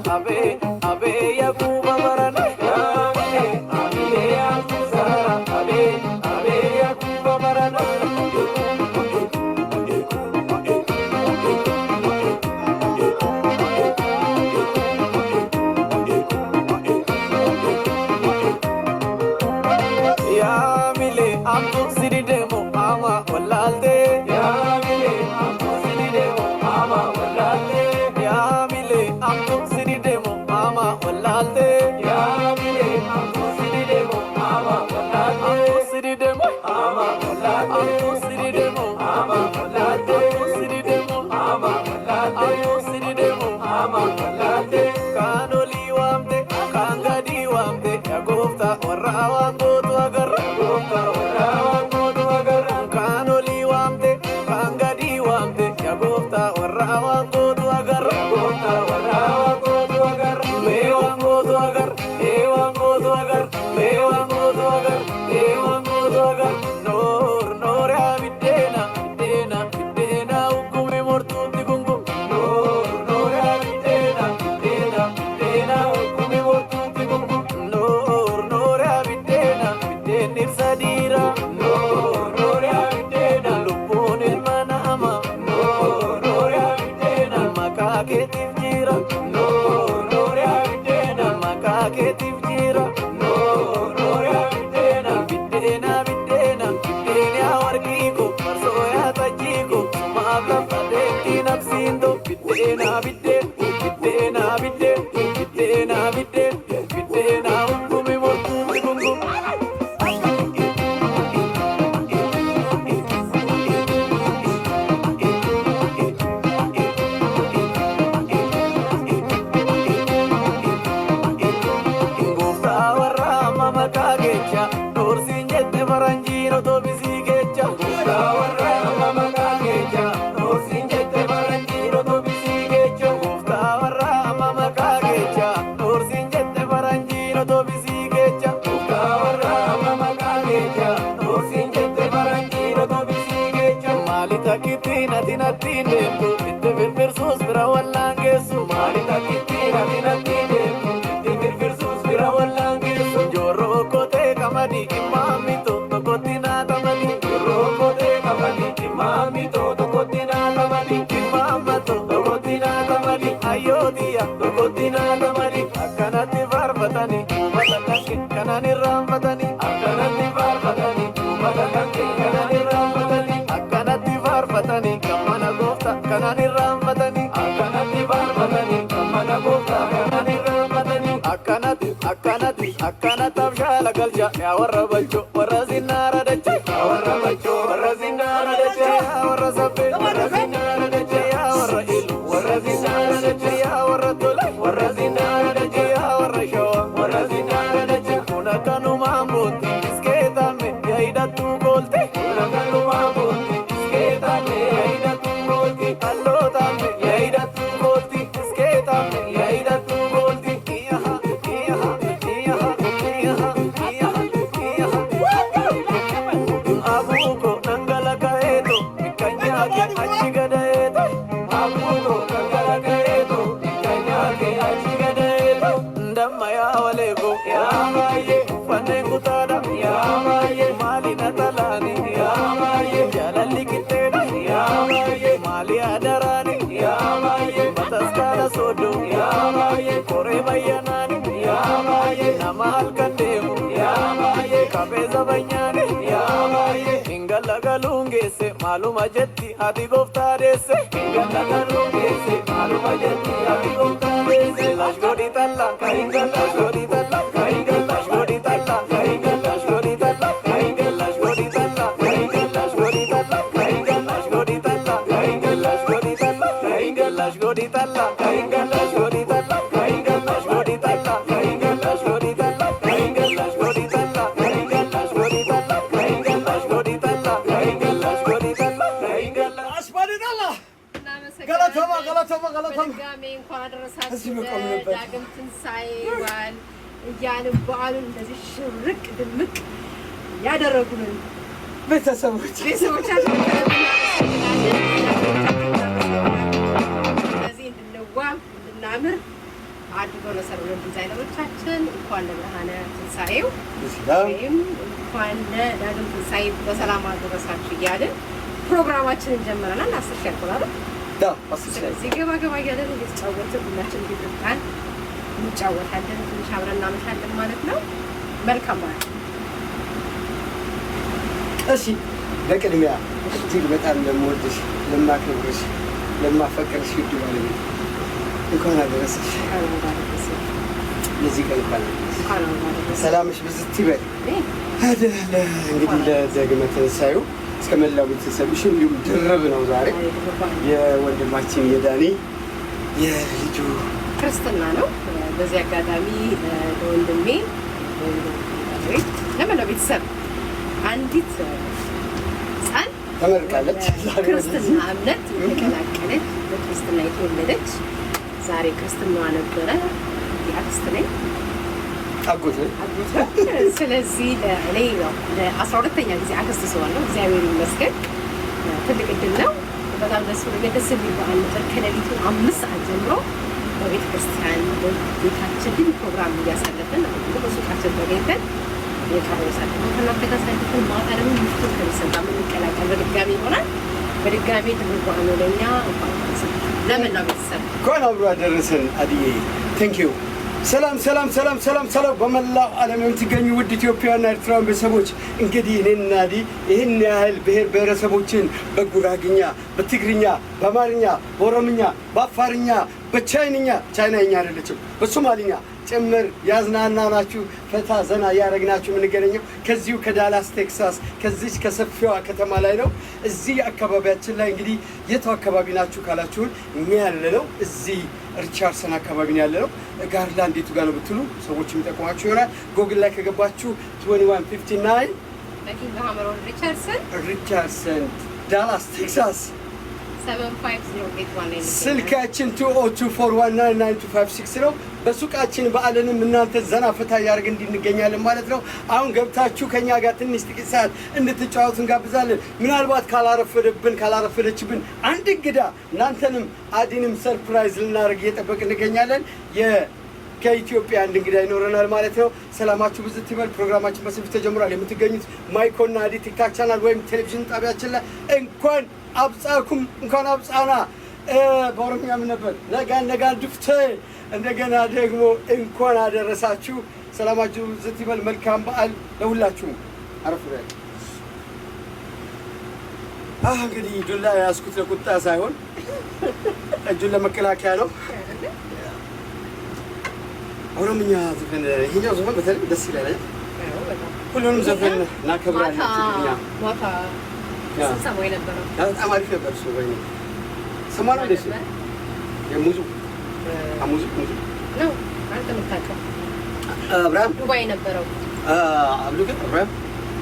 abe abe yakuba barane abe yakuba abe abe yakuba barane ya mile amtu siridemo ama walalde ya mile amtu siridemo ama walalde ya mile amtu siridemo ama walalde ya mile amtu siridemo ama walalde siridemo ama walalde siridemo ama walalde siridemo ama walalde siridemo ama walalde kanoli wamde kangadi wamde yagofta warawa gotu agar yagofta warawa gotu agar kanoli wamde kangadi wamde yagofta warawa gotu agar yagofta warawa gotu agar mewa gotu agar ewa gotu agar mewa gotu agar ewa gotu agar nor nor ya bidena bidena bidena ukumi mortu digungu nor nor ya bidena bidena bidena ukumi mortu digungu nor nor ya bidena bidena sadira nor nor ya bidena lupone manama nor nor ya bidena makake tivjira nor nor ya bidena makake tivjira nor nor ya bidena bidena bidena bidena wargiko marsoya tajiko mabla fadeti nafsindo bidena bidena bidena bidena bidena bidena bidena ukumi mortu digungu Gofta warra mama kagecha dorsin jette baranjiro to bisigecha Gofta warra mama kagecha dorsin jette baranjiro to bisigecha Gofta warra mama kagecha dorsin jette baranjiro to bisigecha Gofta warra mama kagecha dorsin jette baranjiro to bisigecha malita kitina tinatine tu itte versus brawalangesu malita kitina tinatine tu itte versus brawalangesu jorro kote kamadi imami to kotina tamadi jorro kote kamadi imami to kotina tamadi imama to kotina tamadi ayodiya kotina tamadi akanati varvatani madalake kanani ramvatani akanati varvatani madalake kanani ramvatani akanati varvatani kamana gofta kanani ramvatani akanati varvatani kamana gofta kanani ramvatani akanati akanati akanata shala galja ya warra bacho warra zinara dache ya warra bacho warra zinara dache ya warra sabbe warra zinara dache ya warra ilu warra zinara dache ya warra tola warra zinara dache ya warra shawa warra zinara dache kuna kanu mambuti isketa me ya ida tu golte kuna kanu mambuti isketa me ya ida tu golte allota me ya ida tu golte isketa me ya ida tu golte iyaha iyaha iyaha iyaha iyaha iyaha abuko nangala kaeto mikanya ke achigada eto abuko nangala kaeto mikanya ke achigada eto ndamma ya walego ya maye fane kutada ya maye mali natalani ya maye jalali kiteda ya maye mali adarani ya maye bataskala sodo ya maye kore bayanani ya maye namal kandemu ya maye kabeza banyane ya maye ingala galungese maluma jetti adi gofta dese ingala galungese maluma jetti adi gofta dese lashgodi talla kaingala lashgodi talla kaingala lashgodi talla kaingala lashgodi talla kaingala lashgodi talla kaingala lashgodi talla kaingala lashgodi talla kaingala lashgodi talla kaingala lashgodi talla kaingala lashgodi talla kaingala lashgodi talla kaingala lashgodi talla kaingala lashgodi talla kaingala lashgodi talla kaingala lashgodi talla kaingala lashgodi talla kaingala አሽባሪናላ ገለተማ ገለተማ ገለተማ በድጋሚ እንኳን አደረሳችሁ ለዳግም ትንሣኤ በዓል እያልን በዓሉን እንደዚህ ሽርቅ ድምቅ ያደረጉልን ቤተሰቦቻችን ስለዚህ እንድንዋብ እንድናምር አድርገው ለሰሩልን ዲዛይነሮቻችን እንኳን ለብርሃነ ትንሣኤው ወይም እንኳን ለዳግም ትንሣኤ በሰላም አደረሳችሁ እያልን ፕሮግራማችንን ጀምረናል። 10 ሺህ ያልኩላል። ስለዚህ ገባ እያለን እየተጫወትን ሁላችን ቢብቃን እንጫወታለን፣ ትንሽ አብረን እናመሻለን ማለት ነው። መልካም ማለት እሺ። በቅድሚያ እጅግ በጣም ለምወድሽ፣ ለማከብርሽ፣ ለማፈቅርሽ ውድ ባለቤት እንኳን አደረሰሽ። ለዚህ ቀን እንኳን ሰላምሽ ብዝት ይበል። እንግዲህ ለዳግመ ትንሣኤው እስከ መላው ቤተሰብሽ እንዲሁም ድርብ ነው ዛሬ የወንድማችን የዳኒ የልጁ ክርስትና ነው። በዚህ አጋጣሚ ለወንድሜ ለመላው ቤተሰብ አንዲት ሕፃን ተመርቃለች። ክርስትና እምነት የተቀላቀለች በክርስትና የተወለደች ዛሬ ክርስትናዋ ነበረ። የአክስት ነኝ አጎት ነው። ስለዚህ እኔ ነው ለ12ኛ ጊዜ አክስት ስሆን ነው። እግዚአብሔር ይመስገን ትልቅ እድል ነው። በጣም ደስ ብሎኛል። ደስ የሚል በዓል ነበር። ከሌሊቱ 5 ሰዓት ጀምሮ በቤተ ክርስቲያን ቤታችን ልዩ ፕሮግራም እያሳለፍን በሱቃችን ተገኝተን የቀረሳለን ከእናንተ ጋር ሳይሆን ማታ ደግሞ ምሽቱ ከሚሰጣ የምንቀላቀል በድጋሚ ይሆናል። በድጋሚ ድርጓ ነው ለእኛ ለመላው ቤተሰብ እንኳን አብሮ አደረሰን። አድዬ ቴንኪዩ። ሰላም ሰላም ሰላም ሰላም ሰላም። በመላው ዓለም የምትገኙ ውድ ኢትዮጵያውያንና ኤርትራውያን ቤተሰቦች እንግዲህ እኔና አዲ ይህን ያህል ብሔር ብሔረሰቦችን በጉራግኛ፣ በትግርኛ፣ በአማርኛ፣ በኦሮምኛ፣ በአፋርኛ፣ በቻይንኛ ቻይናኛ አይደለችም በሶማሊኛ ጭምር ያዝናናናችሁ ፈታ ዘና ያረግናችሁ የምንገኘው ከዚሁ ከዳላስ ቴክሳስ ከዚች ከሰፊዋ ከተማ ላይ ነው። እዚህ አካባቢያችን ላይ እንግዲህ የቱ አካባቢ ናችሁ ካላችሁን እኛ ያለነው እዚህ ሪቻርድሰን አካባቢ ነው ያለነው። ጋርላንድ የቱ ጋር ነው ብትሉ ሰዎች የሚጠቁማችሁ ይሆናል። ጎግል ላይ ከገባችሁ 2159 ሪቻርድሰን ዳላስ ቴክሳስ ስልካችን 202419926 ነው። በሱቃችን በዓልንም እናንተ ዘና ፈታ ያርግ እንድንገኛለን ማለት ነው። አሁን ገብታችሁ ከኛ ጋር ትንሽ ጥቂት ሰዓት እንድትጫወቱ እንጋብዛለን። ምናልባት ካላረፈደችብን አንድ እንግዳ እናንተንም አዲንም ሰርፕራይዝ ልናደርግ እየጠበቅን እንገኛለን። ከኢትዮጵያ አንድ እንግዳ ይኖረናል ማለት ነው። ሰላማችሁ ብዝት ይበል። ፕሮግራማችን በሰፊው ተጀምሯል። የምትገኙት ማይኮና አዲ ቲክታክ ቻናል ወይም ቴሌቪዥን ጣቢያችን ላይ እንኳን አብጻኩም እንኳን አብጻና በኦሮምኛ ምን ነበር ነጋን ድፍቴ እንደገና ደግሞ እንኳን አደረሳችሁ። ሰላማችሁ ብዝት ይበል። መልካም በዓል ለሁላችሁም። አረፍ በል። እንግዲህ ዱላ ያስኩት ለቁጣ ሳይሆን እጁን ለመከላከያ ነው። ኦሮምኛ ዘፈን ይሄኛው ዘፈን በተለይ ደስ ይላል። ሁሉንም ዘፈን እናከብራለን። ማታ ሰማይ ነበር። በጣም አሪፍ ነበር። እሱ ወይ ሰማና ደስ የሙዙ ሙዙ ነው አንተ የምታውቀው አብርሃም ዱባይ ነበረው። አብዱ ግን አብርሃም